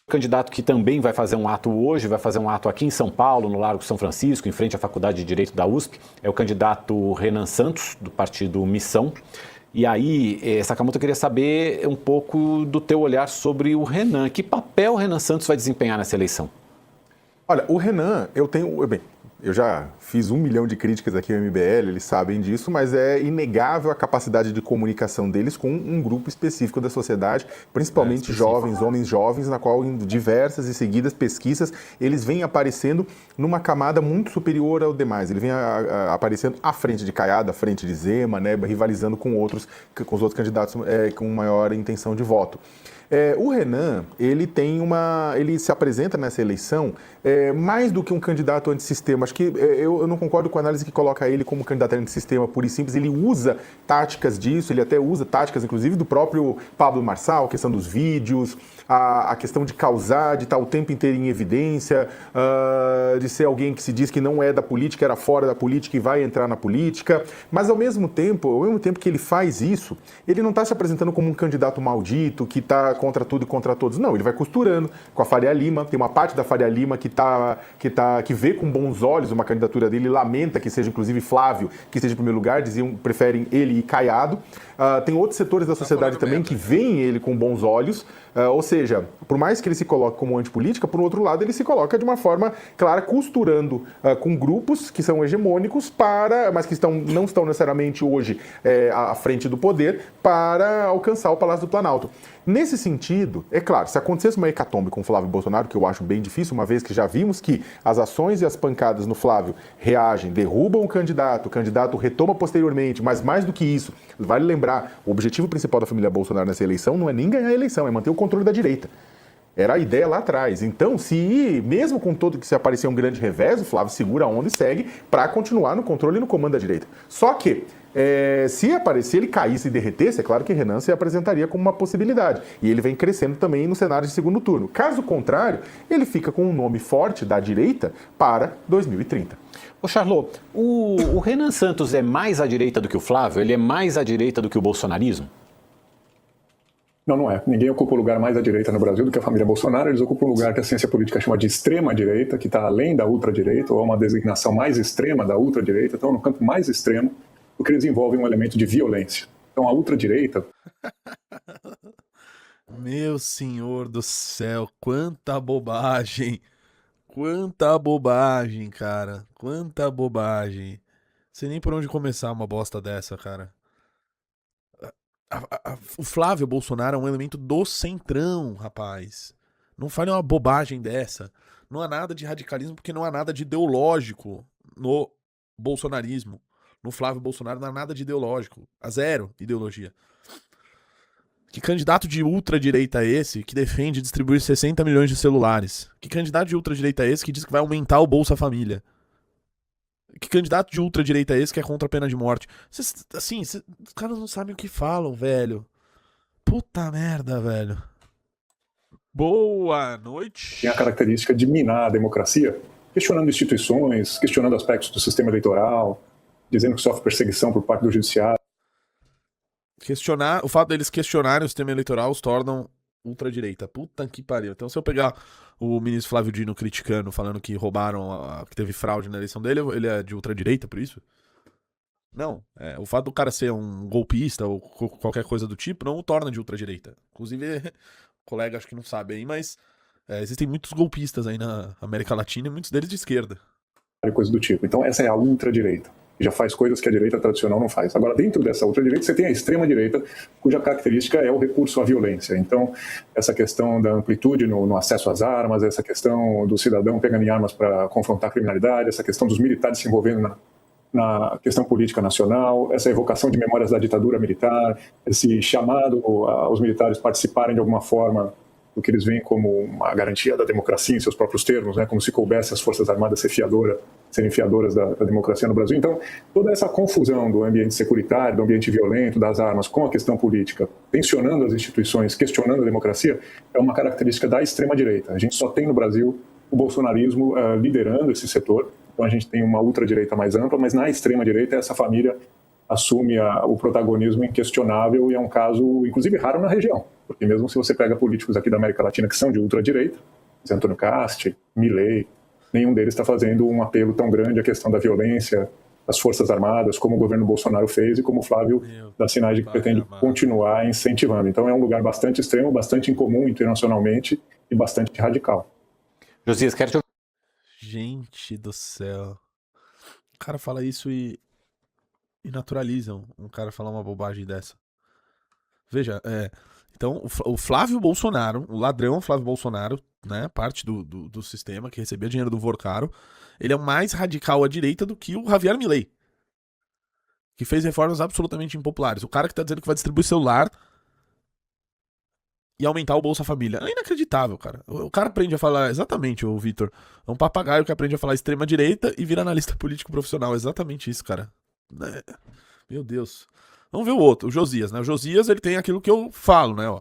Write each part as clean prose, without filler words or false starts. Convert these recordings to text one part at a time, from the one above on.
candidato que também vai fazer um ato hoje, vai fazer um ato aqui em São Paulo, no Largo São Francisco, em frente à Faculdade de Direito da USP, é o candidato Renan Santos, do partido Missão. E aí, Sakamoto, eu queria saber um pouco do teu olhar sobre o Renan. Que papel o Renan Santos vai desempenhar nessa eleição? Olha, o Renan, eu já fiz 1 milhão de críticas aqui ao MBL, eles sabem disso, mas é inegável a capacidade de comunicação deles com um grupo específico da sociedade, principalmente jovens, homens jovens, na qual em diversas e seguidas pesquisas eles vêm aparecendo numa camada muito superior ao demais. Ele vem aparecendo à frente de Caiado, à frente de Zema, né, rivalizando com os outros candidatos com maior intenção de voto. O Renan, ele se apresenta nessa eleição mais do que um candidato antissistema. Acho que eu não concordo com a análise que coloca ele como candidato antissistema puro e simples. Ele usa táticas disso, ele até usa táticas, inclusive, do próprio Pablo Marçal, a questão dos vídeos, a questão de causar, de estar o tempo inteiro em evidência, de ser alguém que se diz que não é da política, era fora da política e vai entrar na política. Mas, ao mesmo tempo que ele faz isso, ele não está se apresentando como um candidato maldito, que está contra tudo e contra todos. Não, ele vai costurando com a Faria Lima. Tem uma parte da Faria Lima que vê com bons olhos uma candidatura dele, lamenta que seja, inclusive, Flávio, que esteja em primeiro lugar, preferem ele e Caiado. Tem outros setores da sociedade também que veem ele com bons olhos, ou seja, por mais que ele se coloque como antipolítica, por outro lado, ele se coloca de uma forma clara, costurando com grupos que são hegemônicos, mas que não estão necessariamente hoje à frente do poder, para alcançar o Palácio do Planalto. Nesse sentido, é claro, se acontecesse uma hecatombe com o Flávio Bolsonaro, que eu acho bem difícil, uma vez que já vimos que as ações e as pancadas no Flávio reagem, derrubam o candidato retoma posteriormente, mas mais do que isso, vale lembrar, o objetivo principal da família Bolsonaro nessa eleição não é nem ganhar a eleição, é manter o controle da direita. Era a ideia lá atrás. Então, mesmo com todo que se aparecer um grande revés, o Flávio segura a onda e segue para continuar no controle e no comando da direita. Só que, se ele caísse e derretesse, é claro que Renan se apresentaria como uma possibilidade. E ele vem crescendo também no cenário de segundo turno. Caso contrário, ele fica com um nome forte da direita para 2030. Ô, Charlot, o Renan Santos é mais à direita do que o Flávio? Ele é mais à direita do que o bolsonarismo? Não, não é. Ninguém ocupa o lugar mais à direita no Brasil do que a família Bolsonaro. Eles ocupam um lugar que a ciência política chama de extrema-direita, que está além da ultradireita, ou é uma designação mais extrema da ultradireita, então no campo mais extremo, porque eles envolvem um elemento de violência. Então a ultradireita... Meu senhor do céu, quanta bobagem! Quanta bobagem, cara. Quanta bobagem. Sei nem por onde começar uma bosta dessa, cara. O Flávio Bolsonaro é um elemento do centrão, rapaz. Não fale uma bobagem dessa. Não há nada de radicalismo porque não há nada de ideológico no bolsonarismo. No Flávio Bolsonaro não há nada de ideológico. Há zero ideologia. Que candidato de ultradireita é esse que defende distribuir 60 milhões de celulares? Que candidato de ultradireita é esse que diz que vai aumentar o Bolsa Família? Que candidato de ultradireita é esse que é contra a pena de morte? Os caras não sabem o que falam, velho. Puta merda, velho. Boa noite. Tem a característica de minar a democracia, questionando instituições, questionando aspectos do sistema eleitoral, dizendo que sofre perseguição por parte do judiciário. O fato deles questionarem o sistema eleitoral os tornam ultradireita. Puta que pariu. Então, se eu pegar o ministro Flávio Dino criticando, falando que roubaram, que teve fraude na eleição dele, ele é de ultradireita por isso? Não. O fato do cara ser um golpista ou qualquer coisa do tipo não o torna de ultradireita. Inclusive, o colega acho que não sabe aí, mas existem muitos golpistas aí na América Latina e muitos deles de esquerda. Coisa do tipo. Então, essa é a ultradireita. Já faz coisas que a direita tradicional não faz. Agora, dentro dessa ultradireita, você tem a extrema-direita, cuja característica é o recurso à violência. Então, essa questão da amplitude no acesso às armas, essa questão do cidadão pegando em armas para confrontar a criminalidade, essa questão dos militares se envolvendo na questão política nacional, essa evocação de memórias da ditadura militar, esse chamado aos militares participarem de alguma forma do que eles veem como uma garantia da democracia em seus próprios termos, né? Como se coubesse as Forças Armadas serem fiadoras da democracia no Brasil. Então, toda essa confusão do ambiente securitário, do ambiente violento, das armas, com a questão política, tensionando as instituições, questionando a democracia, é uma característica da extrema-direita. A gente só tem no Brasil o bolsonarismo liderando esse setor, então a gente tem uma ultradireita mais ampla, mas na extrema-direita essa família assume o protagonismo inquestionável e é um caso, inclusive, raro na região. Porque mesmo se você pega políticos aqui da América Latina que são de ultradireita, Antônio Casti, Milei, nenhum deles está fazendo um apelo tão grande à questão da violência, das Forças Armadas, como o governo Bolsonaro fez e como o Flávio dá sinais de que pretende continuar incentivando. Então é um lugar bastante extremo, bastante incomum internacionalmente e bastante radical. Josias, quero te ouvir. Gente do céu. O cara fala isso e naturalizam um cara falar uma bobagem dessa. Veja, então o Flávio Bolsonaro, o ladrão Flávio Bolsonaro, né, parte do sistema que recebia dinheiro do Vorcaro, ele é mais radical à direita do que o Javier Milei, que fez reformas absolutamente impopulares. O cara que tá dizendo que vai distribuir celular e aumentar o Bolsa Família. É inacreditável, cara. O cara aprende a falar, exatamente, o Vitor, é um papagaio que aprende a falar extrema direita e vira analista político profissional. Exatamente isso, cara. Meu Deus. Vamos ver o outro, o Josias, né? O Josias, ele tem aquilo que eu falo, né? Ó.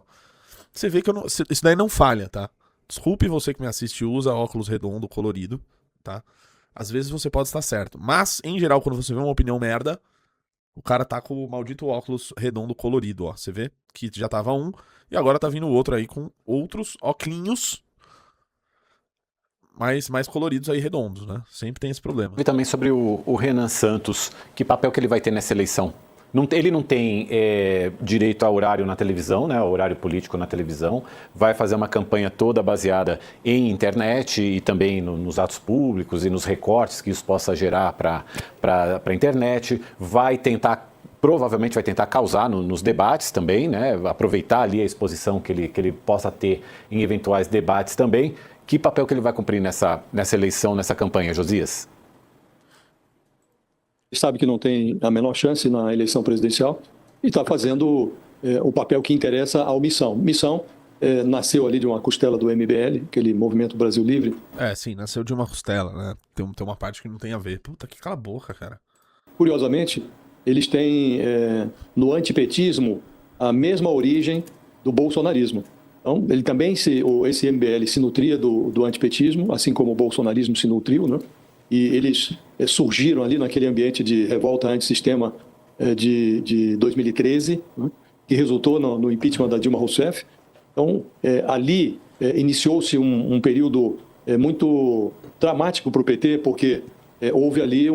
Você vê que isso daí não falha, tá? Desculpe você que me assiste e usa óculos redondo, colorido, tá? Às vezes você pode estar certo. Mas, em geral, quando você vê uma opinião merda, o cara tá com o maldito óculos redondo colorido, ó. Você vê que já tava um e agora tá vindo o outro aí com outros óculos mais coloridos aí, redondos, né? Sempre tem esse problema. E também sobre o Renan Santos, que papel que ele vai ter nessa eleição? Ele não tem direito a horário na televisão, né, horário político na televisão, vai fazer uma campanha toda baseada em internet e também nos atos públicos e nos recortes que isso possa gerar para a internet, provavelmente vai tentar causar nos debates também, né, aproveitar ali a exposição que ele possa ter em eventuais debates também. Que papel que ele vai cumprir nessa eleição, nessa campanha, Josias? Sabe que não tem a menor chance na eleição presidencial e está fazendo o papel que interessa ao Missão. Missão nasceu ali de uma costela do MBL, aquele Movimento Brasil Livre. Sim, nasceu de uma costela, né? Tem uma parte que não tem a ver. Puta, que cala a boca, cara. Curiosamente, eles têm no antipetismo a mesma origem do bolsonarismo. Então, ele também esse MBL se nutria do antipetismo, assim como o bolsonarismo se nutriu, né? E eles surgiram ali naquele ambiente de revolta antissistema de 2013, né, que resultou no impeachment da Dilma Rousseff. Então, ali iniciou-se um período muito dramático para o PT, porque houve ali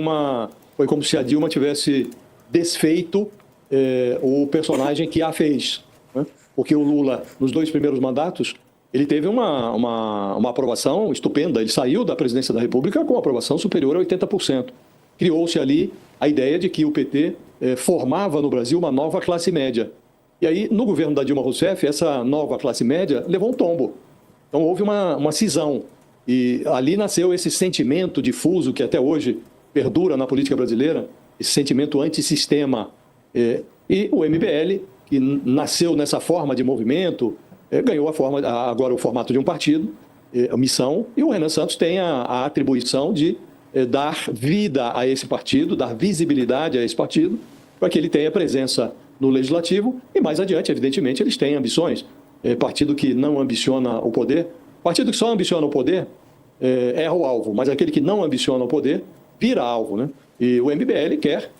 foi como se a Dilma tivesse desfeito o personagem que a fez, né? Porque o Lula, nos 2 primeiros mandatos, ele teve uma aprovação estupenda. Ele saiu da presidência da República com aprovação superior a 80%. Criou-se ali a ideia de que o PT formava no Brasil uma nova classe média. E aí, no governo da Dilma Rousseff, essa nova classe média levou um tombo. Então, houve uma cisão. E ali nasceu esse sentimento difuso que até hoje perdura na política brasileira, esse sentimento antissistema. E o MBL, que nasceu nessa forma de movimento, ganhou agora o formato de um partido, a missão, e o Renan Santos tem a atribuição de dar vida a esse partido, dar visibilidade a esse partido, para que ele tenha presença no legislativo e mais adiante, evidentemente, eles têm ambições. Partido que não ambiciona o poder, partido que só ambiciona o poder erra o alvo, mas aquele que não ambiciona o poder vira alvo, né? E o MBL quer,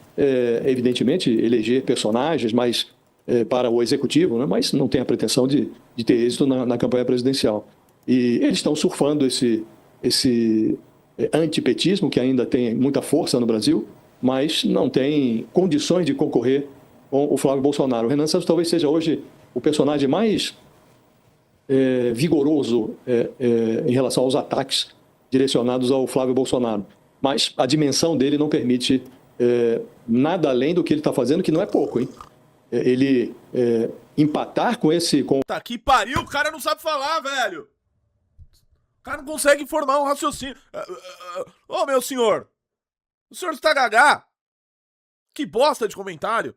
evidentemente, eleger personagens, mas para o executivo, né? Mas não tem a pretensão de ter êxito na campanha presidencial. E eles estão surfando esse antipetismo, que ainda tem muita força no Brasil, mas não tem condições de concorrer com o Flávio Bolsonaro. O Renan Santos talvez seja hoje o personagem mais vigoroso em relação aos ataques direcionados ao Flávio Bolsonaro. Mas a dimensão dele não permite nada além do que ele está fazendo, que não é pouco, hein? Ele empatar com esse... Tá que pariu, o cara não sabe falar, velho. O cara não consegue formar um raciocínio. Ô, meu senhor, o senhor está gagá? Que bosta de comentário.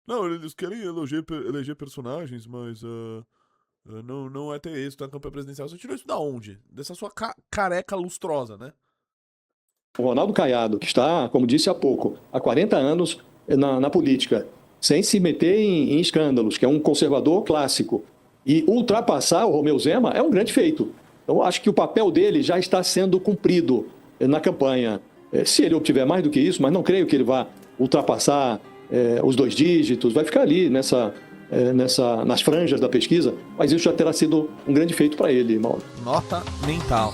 Não, eles querem eleger personagens, mas não é ter êxito na campanha presidencial. Você tirou isso da onde? Dessa sua careca lustrosa, né? O Ronaldo Caiado, que está, como disse há pouco, há 40 anos na política, sem se meter em escândalos, que é um conservador clássico, e ultrapassar o Romeu Zema é um grande feito. Então, acho que o papel dele já está sendo cumprido na campanha. Se ele obtiver mais do que isso, mas não creio que ele vá ultrapassar os 2 dígitos, vai ficar ali nessa nas franjas da pesquisa, mas isso já terá sido um grande feito para ele, Mauro. Nota mental.